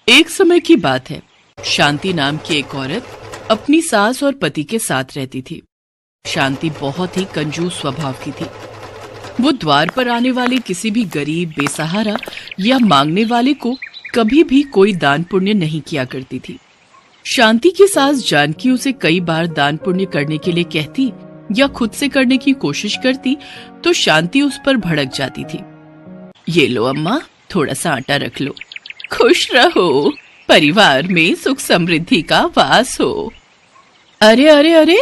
एक समय की बात है। शांति नाम की एक औरत अपनी सास और पति के साथ रहती थी। शांति बहुत ही कंजूस स्वभाव की थी। वो द्वार पर आने वाले किसी भी गरीब, बेसहारा या मांगने वाले को कभी भी कोई दान पुण्य नहीं किया करती थी। शांति की सास जानकी उसे कई बार दान पुण्य करने के लिए कहती या खुद से करने की कोशिश करती तो शांति उस पर भड़क जाती थी। ये लो अम्मा, थोड़ा सा आटा रख लो, खुश रहो, परिवार में सुख समृद्धि का वास हो। अरे अरे अरे,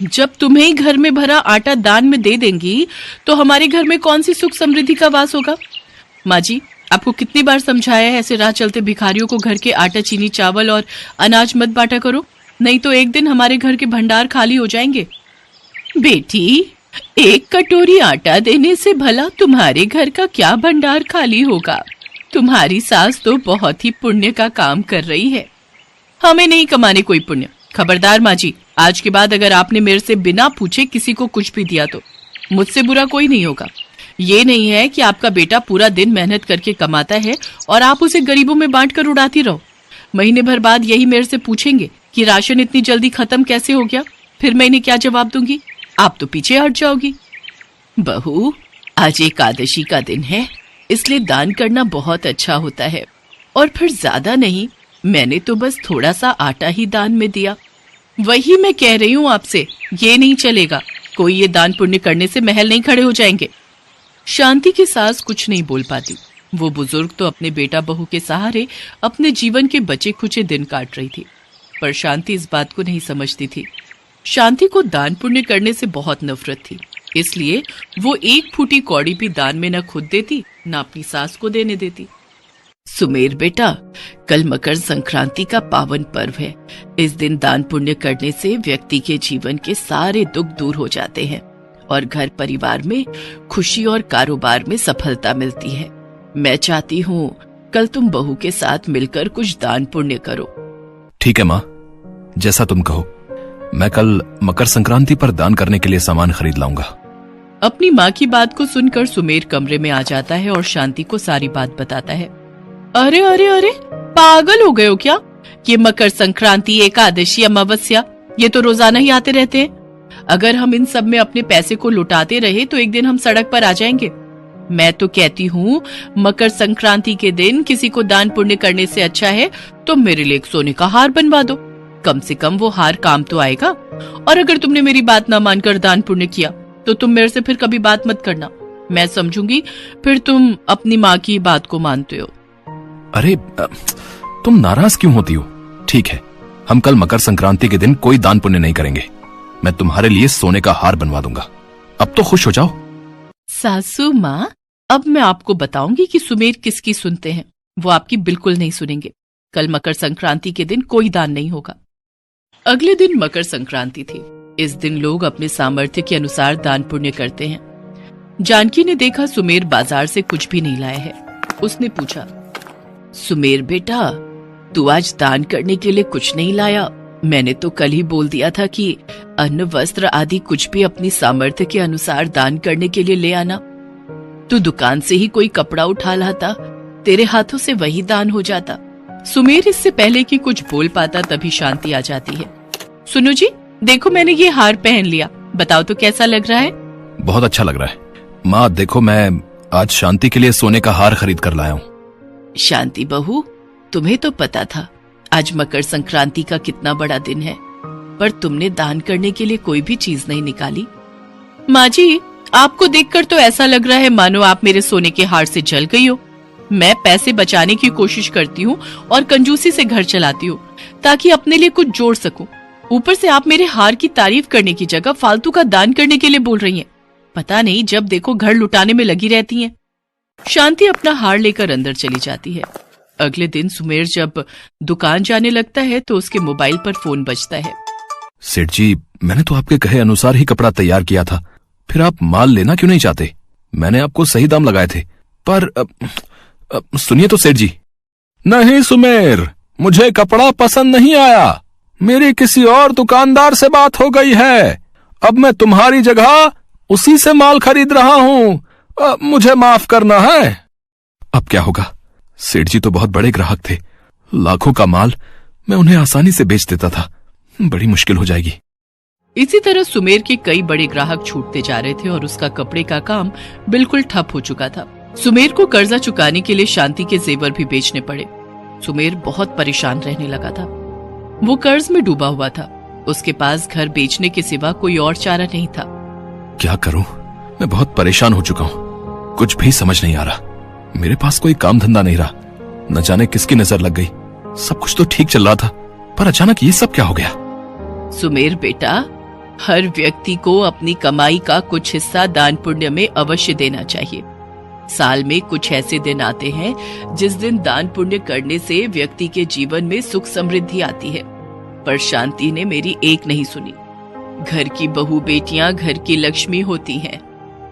जब तुम्हें ही घर में भरा आटा दान में दे देंगी तो हमारे घर में कौन सी सुख समृद्धि का वास होगा। माँ जी, आपको कितनी बार समझाया है ऐसे राह चलते भिखारियों को घर के आटा, चीनी, चावल और अनाज मत बांटा करो, नहीं तो एक दिन हमारे घर के भंडार खाली हो जाएंगे। बेटी, एक कटोरी आटा देने से भला तुम्हारे घर का क्या भंडार खाली होगा। तुम्हारी सास तो बहुत ही पुण्य का काम कर रही है। हमें नहीं कमाने कोई पुण्य। खबरदार माँ जी, आज के बाद अगर आपने मेरे से बिना पूछे किसी को कुछ भी दिया तो मुझसे बुरा कोई नहीं होगा। ये नहीं है कि आपका बेटा पूरा दिन मेहनत करके कमाता है और आप उसे गरीबों में बांट कर उड़ाती रहो। महीने भर बाद यही मेरे से पूछेंगे कि राशन इतनी जल्दी खत्म कैसे हो गया, फिर मैं इन्हें क्या जवाब दूंगी। आप तो पीछे हट जाओगी। बहू, आज एकादशी का दिन है, इसलिए दान करना बहुत अच्छा होता है। और फिर ज्यादा नहीं, मैंने तो बस थोड़ा सा आटा ही दान में दिया। वही मैं कह रही हूँ आपसे, ये नहीं चलेगा। कोई ये दान पुण्य करने से महल नहीं खड़े हो जाएंगे। शांति की सास कुछ नहीं बोल पाती। वो बुजुर्ग तो अपने बेटा बहू के सहारे अपने जीवन के बचे खुचे दिन काट रही थी, पर शांति इस बात को नहीं समझती थी। शांति को दान पुण्य करने से बहुत नफरत थी, इसलिए वो एक फूटी कौड़ी भी दान में न खुद देती न अपनी सास को देने देती। सुमेर बेटा, कल मकर संक्रांति का पावन पर्व है। इस दिन दान पुण्य करने से व्यक्ति के जीवन के सारे दुख दूर हो जाते हैं और घर परिवार में खुशी और कारोबार में सफलता मिलती है। मैं चाहती हूँ कल तुम बहू के साथ मिलकर कुछ दान पुण्य करो। ठीक है माँ, जैसा तुम कहो। मैं कल मकर संक्रांति पर दान करने के लिए सामान खरीद लाऊंगा। अपनी माँ की बात को सुनकर सुमेर कमरे में आ जाता है और शांति को सारी बात बताता है। अरे अरे अरे, पागल हो गए हो क्या? ये मकर संक्रांति, एकादशी, अमावस्या, ये तो रोजाना ही आते रहते हैं। अगर हम इन सब में अपने पैसे को लुटाते रहे तो एक दिन हम सड़क पर आ जाएंगे। मैं तो कहती हूँ मकर संक्रांति के दिन किसी को दान पुण्य करने से अच्छा है तो मेरे लिए एक सोने का हार बनवा दो। कम से कम वो हार काम तो आएगा। और अगर तुमने मेरी बात ना मानकर दान पुण्य किया तो तुम मेरे से फिर कभी बात मत करना। मैं समझूंगी फिर तुम अपनी माँ की बात को मानते हो। अरे तुम नाराज क्यों होती हो? ठीक है, हम कल मकर संक्रांति के दिन कोई दान पुण्य नहीं करेंगे। मैं तुम्हारे लिए सोने का हार बनवा दूंगा। अब तो खुश हो जाओ। सासू माँ, अब मैं आपको बताऊंगी कि सुमेर किसकी सुनते हैं। वो आपकी बिल्कुल नहीं सुनेंगे। कल मकर संक्रांति के दिन कोई दान नहीं होगा। अगले दिन मकर संक्रांति थी। इस दिन लोग अपने सामर्थ्य के अनुसार दान पुण्य करते हैं। जानकी ने देखा सुमेर बाजार से कुछ भी नहीं लाया है। उसने पूछा, सुमेर बेटा, तू आज दान करने के लिए कुछ नहीं लाया? मैंने तो कल ही बोल दिया था कि अन्न, वस्त्र आदि कुछ भी अपनी सामर्थ्य के अनुसार दान करने के लिए ले आना। तू दुकान से ही कोई कपड़ा उठा लाता, तेरे हाथों से वही दान हो जाता। सुमेर इससे पहले कि कुछ बोल पाता तभी शांति आ जाती है। सुनो जी, देखो मैंने ये हार पहन लिया, बताओ तो कैसा लग रहा है? बहुत अच्छा लग रहा है माँ। देखो, मैं आज शांति के लिए सोने का हार खरीद कर लाया हूँ। शांति बहू, तुम्हें तो पता था आज मकर संक्रांति का कितना बड़ा दिन है, पर तुमने दान करने के लिए कोई भी चीज नहीं निकाली। माँ जी, आपको देखकर तो ऐसा लग रहा है मानो आप मेरे सोने के हार से जल गई हो। मैं पैसे बचाने की कोशिश करती हूँ और कंजूसी से घर चलाती हूँ ताकि अपने लिए कुछ जोड़ सकूं। ऊपर से आप मेरे हार की तारीफ करने की जगह फालतू का दान करने के लिए बोल रही हैं। पता नहीं जब देखो घर लुटाने में लगी रहती हैं। शांति अपना हार लेकर अंदर चली जाती है। अगले दिन सुमेर जब दुकान जाने लगता है तो उसके मोबाइल पर फोन बजता है। सेठ जी, मैंने तो आपके कहे अनुसार ही कपड़ा तैयार किया था, फिर आप माल लेना क्यों नहीं चाहते? मैंने आपको सही दाम लगाए थे। पर सुनिए तो सेठ जी। नहीं सुमेर, मुझे कपड़ा पसंद नहीं आया। मेरी किसी और दुकानदार से बात हो गई है। अब मैं तुम्हारी जगह उसी से माल खरीद रहा हूँ। मुझे माफ करना है। अब क्या होगा? सेठ जी तो बहुत बड़े ग्राहक थे, लाखों का माल मैं उन्हें आसानी से बेच देता था, बड़ी मुश्किल हो जाएगी। इसी तरह सुमेर के कई बड़े ग्राहक छूटते जा रहे थे और उसका कपड़े का काम बिल्कुल ठप हो चुका था। सुमेर को कर्जा चुकाने के लिए शांति के जेवर भी बेचने पड़े। सुमेर बहुत परेशान रहने लगा था। वो कर्ज में डूबा हुआ था। उसके पास घर बेचने के सिवा कोई और चारा नहीं था। क्या करूं? मैं बहुत परेशान हो चुका हूं, कुछ भी समझ नहीं आ रहा। मेरे पास कोई काम धंधा नहीं रहा, न जाने किसकी नजर लग गई। सब कुछ तो ठीक चल रहा था, पर अचानक ये सब क्या हो गया? सुमेर बेटा, हर व्यक्ति को अपनी कमाई का कुछ हिस्सा दान पुण्य में अवश्य देना चाहिए। साल में कुछ ऐसे दिन आते हैं जिस दिन दान पुण्य करने से व्यक्ति के जीवन में सुख समृद्धि आती है। पर शांति ने मेरी एक नहीं सुनी। घर की बहू बेटियां घर की लक्ष्मी होती हैं।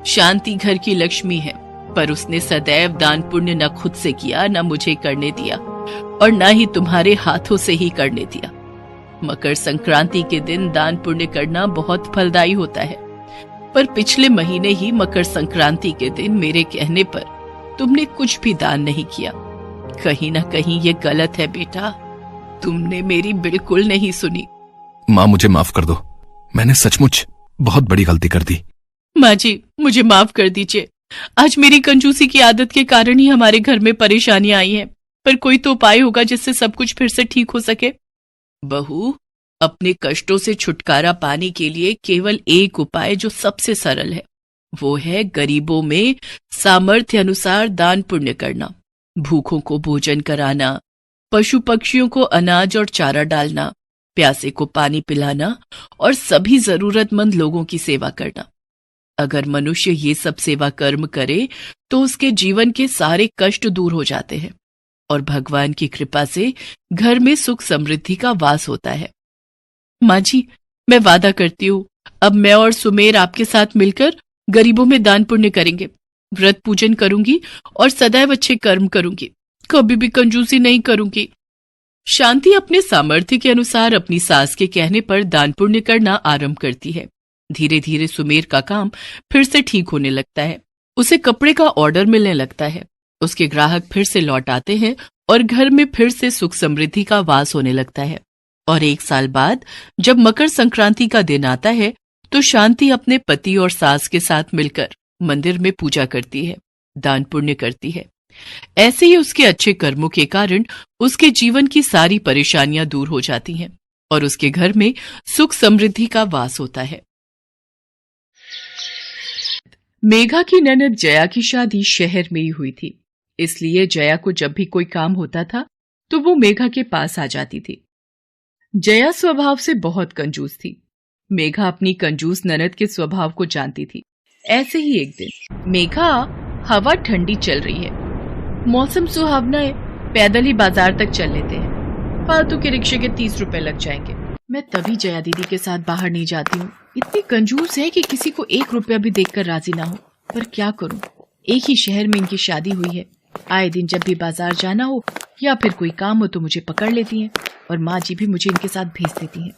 शांति घर की लक्ष्मी है, पर उसने सदैव दान पुण्य न खुद से किया, न मुझे करने दिया और न ही तुम्हारे हाथों से ही करने दिया। मकर संक्रांति के दिन दान पुण्य करना बहुत फलदायी होता है, पर पिछले महीने ही मकर संक्रांति के दिन मेरे कहने पर तुमने कुछ भी दान नहीं किया। कहीं ना कहीं ये गलत है बेटा, तुमने मेरी बिल्कुल नहीं सुनी। माँ, मुझे माफ कर दो, मैंने सचमुच बहुत बड़ी गलती कर दी। माँ जी, मुझे माफ कर दीजिए। आज मेरी कंजूसी की आदत के कारण ही हमारे घर में परेशानियां आई हैं, पर कोई तो उपाय होगा जिससे सब कुछ फिर से ठीक हो सके। बहू, अपने कष्टों से छुटकारा पाने के लिए केवल एक उपाय जो सबसे सरल है, वो है गरीबों में सामर्थ्य अनुसार दान पुण्य करना। भूखों को भोजन कराना, पशु पक्षियों को अनाज और चारा डालना, प्यासे को पानी पिलाना और सभी जरूरतमंद लोगों की सेवा करना। अगर मनुष्य ये सब सेवा कर्म करे तो उसके जीवन के सारे कष्ट दूर हो जाते हैं और भगवान की कृपा से घर में सुख समृद्धि का वास होता है। माँ जी, मैं वादा करती हूँ, अब मैं और सुमेर आपके साथ मिलकर गरीबों में दान पुण्य करेंगे। व्रत पूजन करूंगी और सदैव अच्छे कर्म करूंगी, कभी भी कंजूसी नहीं करूंगी। शांति अपने सामर्थ्य के अनुसार अपनी सास के कहने पर दान पुण्य करना आरंभ करती है। धीरे धीरे सुमेर का काम फिर से ठीक होने लगता है। उसे कपड़े का ऑर्डर मिलने लगता है। उसके ग्राहक फिर से लौट आते हैं और घर में फिर से सुख समृद्धि का वास होने लगता है। और 1 साल बाद जब मकर संक्रांति का दिन आता है तो शांति अपने पति और सास के साथ मिलकर मंदिर में पूजा करती है, दान पुण्य करती है। ऐसे ही उसके अच्छे कर्मों के कारण उसके जीवन की सारी परेशानियां दूर हो जाती हैं और उसके घर में सुख समृद्धि का वास होता है। मेघा की ननद जया की शादी शहर में ही हुई थी, इसलिए जया को जब भी कोई काम होता था तो वो मेघा के पास आ जाती थी। जया स्वभाव से बहुत कंजूस थी। मेघा अपनी कंजूस ननद के स्वभाव को जानती थी। ऐसे ही एक दिन, मेघा, हवा ठंडी चल रही है, मौसम सुहावना है, पैदल ही बाजार तक चल लेते हैं, फालतू के रिक्शे के 30 रुपए लग जाएंगे। मैं तभी जया दीदी के साथ बाहर नहीं जाती हूँ। इतनी कंजूस है कि किसी को 1 रुपया भी देकर राजी ना हो। पर क्या करूँ, एक ही शहर में इनकी शादी हुई है। आए दिन जब भी बाजार जाना हो या फिर कोई काम हो तो मुझे पकड़ लेती हैं और माँ जी भी मुझे इनके साथ भेज देती हैं।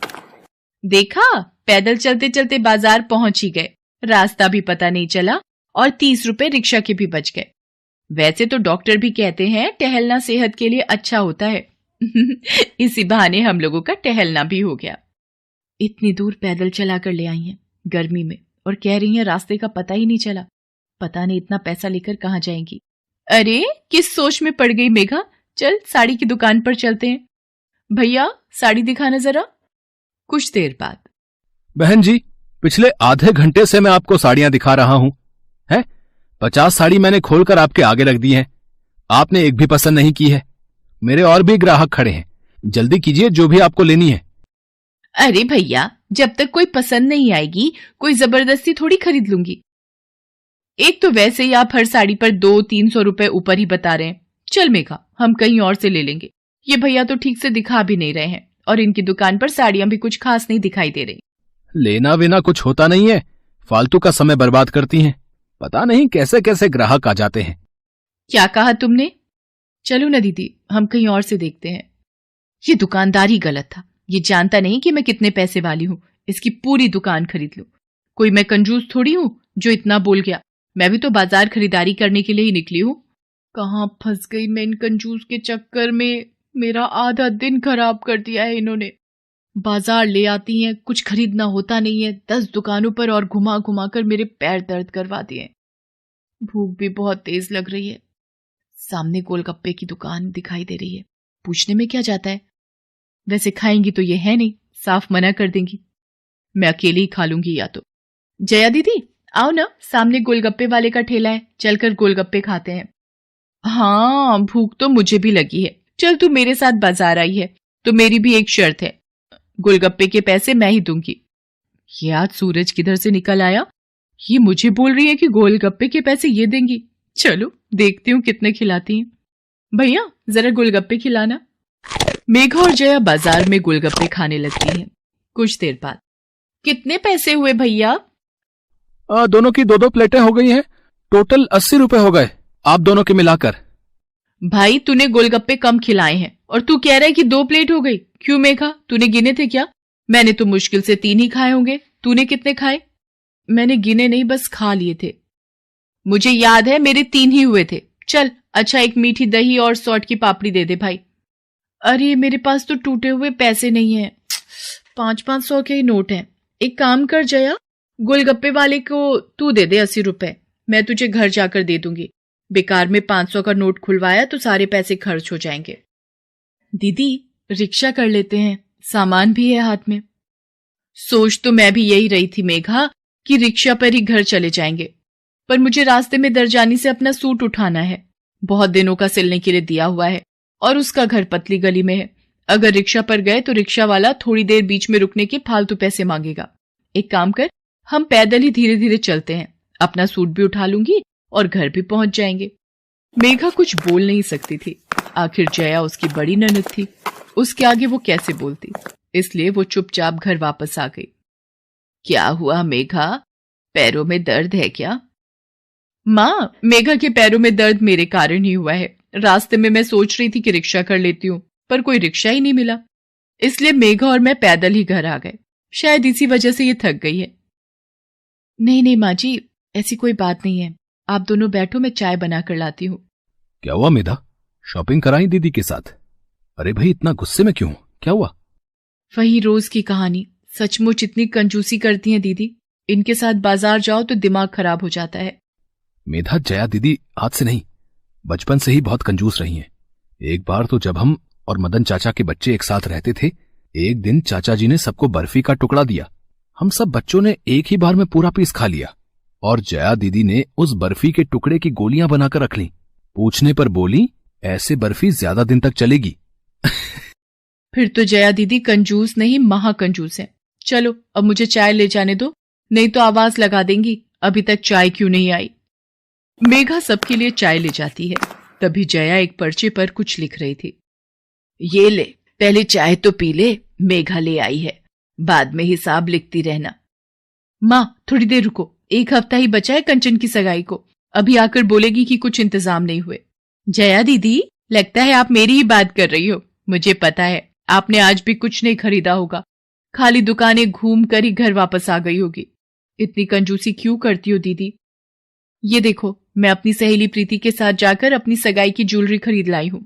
देखा, पैदल चलते चलते बाजार पहुंच ही गए, रास्ता भी पता नहीं चला और 30 रुपए रिक्शा के भी बच गए। वैसे तो डॉक्टर भी कहते हैं टहलना सेहत के लिए अच्छा होता है। इसी बहाने हम लोगों का टहलना भी हो गया। इतनी दूर पैदल चला कर ले आई हैं गर्मी में और कह रही हैं रास्ते का पता ही नहीं चला। पता नहीं इतना पैसा लेकर कहाँ जाएंगी। अरे, किस सोच में पड़ गई मेघा, चल साड़ी की दुकान पर चलते हैं। भैया, साड़ी दिखाना जरा। कुछ देर बाद, बहन जी, पिछले आधे घंटे से मैं आपको साड़ियां दिखा रहा हूं। है 50 साड़ी मैंने खोलकर आपके आगे रख दी हैं, आपने एक भी पसंद नहीं की है। मेरे और भी ग्राहक खड़े हैं, जल्दी कीजिए जो भी आपको लेनी है। अरे भैया, जब तक कोई पसंद नहीं आएगी कोई जबरदस्ती थोड़ी खरीद लूंगी। एक तो वैसे ही आप हर साड़ी पर 200-300 रुपए ऊपर ही बता रहे हैं। चल मेघा, हम कहीं और से ले लेंगे। ये भैया तो ठीक से दिखा भी नहीं रहे हैं और इनकी दुकान पर साड़ियां भी कुछ खास नहीं दिखाई दे रही। लेना बिना कुछ होता नहीं है, फालतू का समय बर्बाद करती हैं। पता नहीं कैसे कैसे ग्राहक आ जाते हैं। क्या कहा तुमने? चलो ना दीदी, हम कहीं और से देखते हैं। ये दुकानदार ही गलत था। ये जानता नहीं कि मैं कितने पैसे वाली हूँ, इसकी पूरी दुकान खरीद लूं। कोई मैं कंजूस थोड़ी हूँ जो इतना बोल गया। मैं भी तो बाजार खरीदारी करने के लिए ही निकली हूँ। कहाँ फंस गई मैं इन कंजूस के चक्कर में। मेरा आधा दिन खराब कर दिया है इन्होंने। बाजार ले आती हैं, कुछ खरीदना होता नहीं है, 10 दुकानों पर और घुमा घुमा कर मेरे पैर दर्द करवा दिए। भूख भी बहुत तेज लग रही है। सामने गोलगप्पे की दुकान दिखाई दे रही है। पूछने में क्या जाता है, वैसे खाएंगी तो ये है नहीं, साफ मना कर देंगी। मैं अकेले ही खा लूंगी या तो। जया दीदी आओ ना, सामने गोलगप्पे वाले का ठेला है, चलकर गोलगप्पे खाते हैं। हाँ भूख तो मुझे भी लगी है, चल तू मेरे साथ बाजार आई है तो मेरी भी एक शर्त है, गोलगप्पे के पैसे मैं ही दूंगी। ये आज सूरज किधर से निकल आया, ये मुझे बोल रही है कि गोलगप्पे के पैसे ये देंगी। चलो देखती हूँ कितने खिलाती हैं। भैया जरा गोलगप्पे खिलाना। मेघा और जया बाजार में गोलगप्पे खाने लगती हैं। कुछ देर बाद, कितने पैसे हुए भैया? दोनों की 2-2 प्लेटें हो गई हैं, टोटल 80 रुपए हो गए आप दोनों के मिलाकर। भाई तूने गोलगप्पे कम खिलाए हैं और तू कह रहा है कि 2 प्लेट हो गई। क्यों मेघा, तूने गिने थे क्या? मैंने तो मुश्किल से 3 ही खाए होंगे, तूने कितने खाए? मैंने गिने नहीं, बस खा लिए थे। मुझे याद है मेरे 3 ही हुए थे। चल अच्छा, एक मीठी दही और सॉट की पापड़ी दे दे भाई। अरे मेरे पास तो टूटे हुए पैसे नहीं है, 500-500 के ही नोट हैं। एक काम कर जया, गोलगप्पे वाले को तू दे दे 80 रुपए, मैं तुझे घर जाकर दे दूंगी। बेकार में 500 का नोट खुलवाया तो सारे पैसे खर्च हो जाएंगे। दीदी रिक्शा कर लेते हैं, सामान भी है हाथ में। सोच तो मैं भी यही रही थी मेघा कि रिक्शा पर ही घर चले जाएंगे, पर मुझे रास्ते में दरजानी से अपना सूट उठाना है, बहुत दिनों का सिलने के लिए दिया हुआ है और उसका घर पतली गली में है। अगर रिक्शा पर गए तो रिक्शा वाला थोड़ी देर बीच में रुकने के फालतू पैसे मांगेगा। एक काम कर, हम पैदल ही धीरे धीरे चलते हैं, अपना सूट भी उठा लूंगी और घर भी पहुंच जाएंगे। मेघा कुछ बोल नहीं सकती थी, आखिर जया उसकी बड़ी ननद थी, उसके आगे वो कैसे बोलती, इसलिए वो चुपचाप घर वापस आ गई। क्या हुआ मेघा, पैरों में दर्द है क्या? माँ, मेघा के पैरों में दर्द मेरे कारण ही हुआ है। रास्ते में मैं सोच रही थी कि रिक्शा कर लेती हूँ, पर कोई रिक्शा ही नहीं मिला, इसलिए मेघा और मैं पैदल ही घर आ गए। शायद इसी वजह से ये थक गई है। नहीं नहीं माँ जी, ऐसी कोई बात नहीं है, आप दोनों बैठो, मैं चाय बना कर लाती हूँ। क्या हुआ मेधा, शॉपिंग कराई दीदी के साथ? अरे भाई इतना गुस्से में क्यों, क्या हुआ? वही रोज की कहानी, सचमुच इतनी कंजूसी करती हैं दीदी, इनके साथ बाजार जाओ तो दिमाग खराब हो जाता है। मेधा, जया दीदी आज से नहीं, बचपन से ही बहुत कंजूस रही हैं। एक बार तो जब हम और मदन चाचा के बच्चे एक साथ रहते थे, एक दिन चाचा जी ने सबको बर्फी का टुकड़ा दिया, हम सब बच्चों ने एक ही बार में पूरा पीस खा लिया और जया दीदी ने उस बर्फी के टुकड़े की गोलियां बनाकर रख ली। पूछने पर बोली ऐसे बर्फी ज्यादा दिन तक चलेगी। फिर तो जया दीदी कंजूस नहीं महाकंजूस है। चलो अब मुझे चाय ले जाने दो, नहीं तो आवाज लगा देंगी अभी तक चाय क्यों नहीं आई। मेघा सबके लिए चाय ले जाती है, तभी जया एक पर्चे पर कुछ लिख रही थी। ये ले, पहले चाय तो पी ले, मेघा ले आई है, बाद में हिसाब लिखती रहना। माँ थोड़ी देर रुको, 1 हफ्ता ही बचा है कंचन की सगाई को, अभी आकर बोलेगी कि कुछ इंतजाम नहीं हुए। जया दीदी लगता है आप मेरी ही बात कर रही हो, मुझे पता है आपने आज भी कुछ नहीं खरीदा होगा, खाली दुकानें घूम कर ही घर वापस आ गई होगी। इतनी कंजूसी क्यों करती हो दीदी? ये देखो, मैं अपनी सहेली प्रीति के साथ जाकर अपनी सगाई की ज्वेलरी खरीद लाई हूं।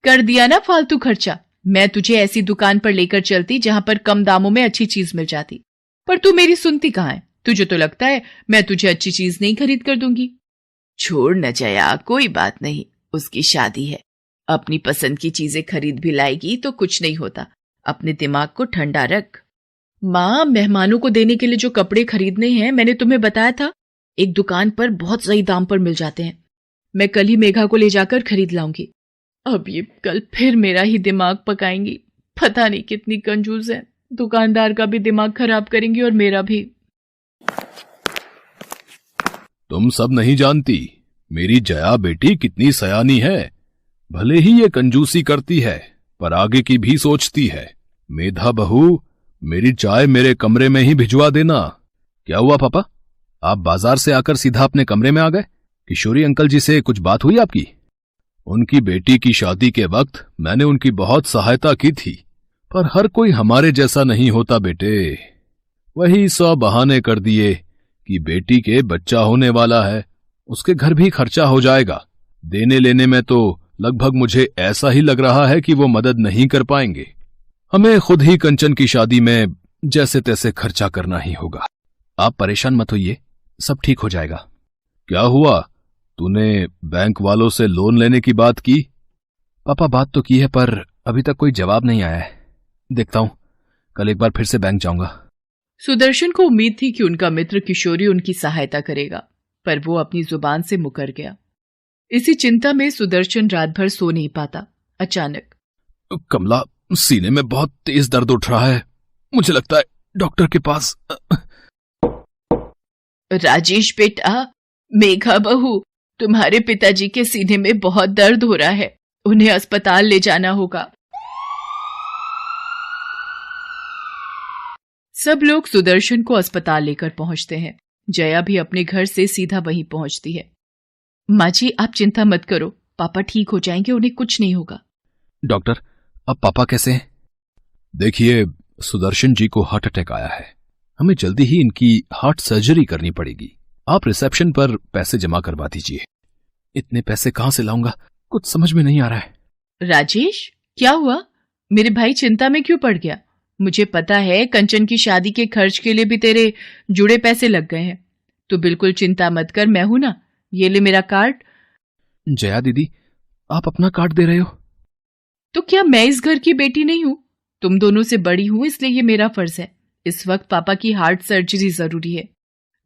कर दिया ना फालतू खर्चा, मैं तुझे ऐसी दुकान पर लेकर चलती जहां पर कम दामों में अच्छी चीज मिल जाती, पर तू मेरी सुनती कहां है? तुझे तो लगता है मैं तुझे अच्छी चीज नहीं खरीद कर दूंगी। छोड़ न जया, कोई बात नहीं, उसकी शादी है, अपनी पसंद की चीजें खरीद भी लाएगी तो कुछ नहीं होता, अपने दिमाग को ठंडा रख। माँ, मेहमानों को देने के लिए जो कपड़े खरीदने हैं मैंने तुम्हें बताया था, एक दुकान पर बहुत सही दाम पर मिल जाते हैं, मैं कल ही मेघा को ले जाकर खरीद लाऊंगी। अब ये कल फिर मेरा ही दिमाग पकाएंगी, पता नहीं कितनी कंजूस है, दुकानदार का भी दिमाग खराब करेंगी और मेरा भी। तुम सब नहीं जानती मेरी जया बेटी कितनी सयानी है, भले ही ये कंजूसी करती है पर आगे की भी सोचती है। मेधा बहू, मेरी चाय मेरे कमरे में ही भिजवा देना। क्या हुआ पापा, आप बाजार से आकर सीधा अपने कमरे में आ गए? किशोरी अंकल जी से कुछ बात हुई आपकी? उनकी बेटी की शादी के वक्त मैंने उनकी बहुत सहायता की थी, पर हर कोई हमारे जैसा नहीं होता बेटे। वही 100 बहाने कर दिए कि बेटी के बच्चा होने वाला है, उसके घर भी खर्चा हो जाएगा, देने लेने में तो लगभग मुझे ऐसा ही लग रहा है कि वो मदद नहीं कर पाएंगे। हमें खुद ही कंचन की शादी में जैसे तैसे खर्चा करना ही होगा। आप परेशान मत होइए, सब ठीक हो जाएगा। क्या हुआ, तूने बैंक वालों से लोन लेने की बात की? पापा बात तो की है, पर अभी तक कोई जवाब नहीं आया है। देखता हूं, कल एक बार फिर से बैंक जाऊंगा। सुदर्शन को उम्मीद थी कि उनका मित्र किशोरी उनकी सहायता करेगा, पर वो अपनी जुबान से मुकर गया। इसी चिंता में सुदर्शन रात भर सो नहीं पाता। अचानक, कमला, सीने में बहुत तेज दर्द उठ रहा है, मुझे लगता है डॉक्टर के पास। राजेश बेटा, मेघा बहू, तुम्हारे पिताजी के सीने में बहुत दर्द हो रहा है, उन्हें अस्पताल ले जाना होगा। सब लोग सुदर्शन को अस्पताल लेकर पहुंचते हैं। जया भी अपने घर से सीधा वहीं पहुंचती है। माँ जी, आप चिंता मत करो, पापा ठीक हो जाएंगे, उन्हें कुछ नहीं होगा। डॉक्टर, अब पापा कैसे हैं? देखिए, सुदर्शन जी को हार्ट अटैक आया है, हमें जल्दी ही इनकी हार्ट सर्जरी करनी पड़ेगी। आप रिसेप्शन पर पैसे जमा करवा दीजिए। इतने पैसे कहां से लाऊंगा, कुछ समझ में नहीं आ रहा है। राजेश, क्या हुआ? मेरे भाई चिंता में क्यों पड़ गया? मुझे पता है कंचन की शादी के खर्च के लिए भी तेरे जुड़े पैसे लग गए हैं। तो बिल्कुल चिंता मत कर, मैं हूं ना, ये ले मेरा कार्ड। जया दीदी, आप अपना कार्ड दे रहे हो? तो क्या मैं इस घर की बेटी नहीं हूं? तुम दोनों से बड़ी हूं, इसलिए ये मेरा फर्ज है। इस वक्त पापा की हार्ट सर्जरी जरूरी है।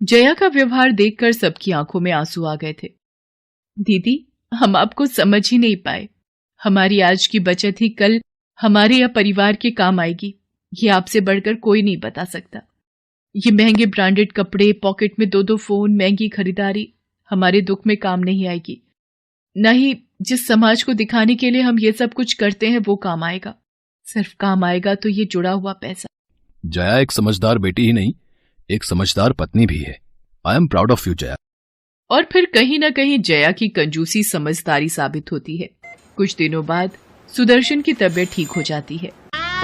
जया का व्यवहार देखकर सबकी आंखों में आंसू आ गए थे। दीदी, हम आपको समझ ही नहीं पाए। हमारी आज की बचत ही कल हमारे या परिवार के काम आएगी, ये आपसे बढ़कर कोई नहीं बता सकता। ये महंगे ब्रांडेड कपड़े, पॉकेट में 2-2 फोन, महंगी खरीदारी हमारे दुख में काम नहीं आएगी। न ही जिस समाज को दिखाने के लिए हम ये सब कुछ करते हैं वो काम आएगा। सिर्फ काम आएगा तो ये जुड़ा हुआ पैसा। जया एक समझदार बेटी ही नहीं, एक समझदार पत्नी भी है। I am proud of you Jaya. और फिर कहीं ना कहीं जया की कंजूसी समझदारी साबित होती है। कुछ दिनों बाद सुदर्शन की तबीयत ठीक हो जाती है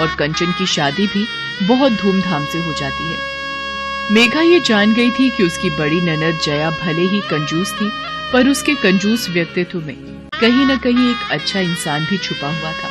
और कंचन की शादी भी बहुत धूमधाम से हो जाती है। मेघा ये जान गई थी कि उसकी बड़ी ननद जया भले ही कंजूस थी, पर उसके कंजूस व्यक्तित्व में कहीं न कहीं एक अच्छा इंसान भी छुपा हुआ था।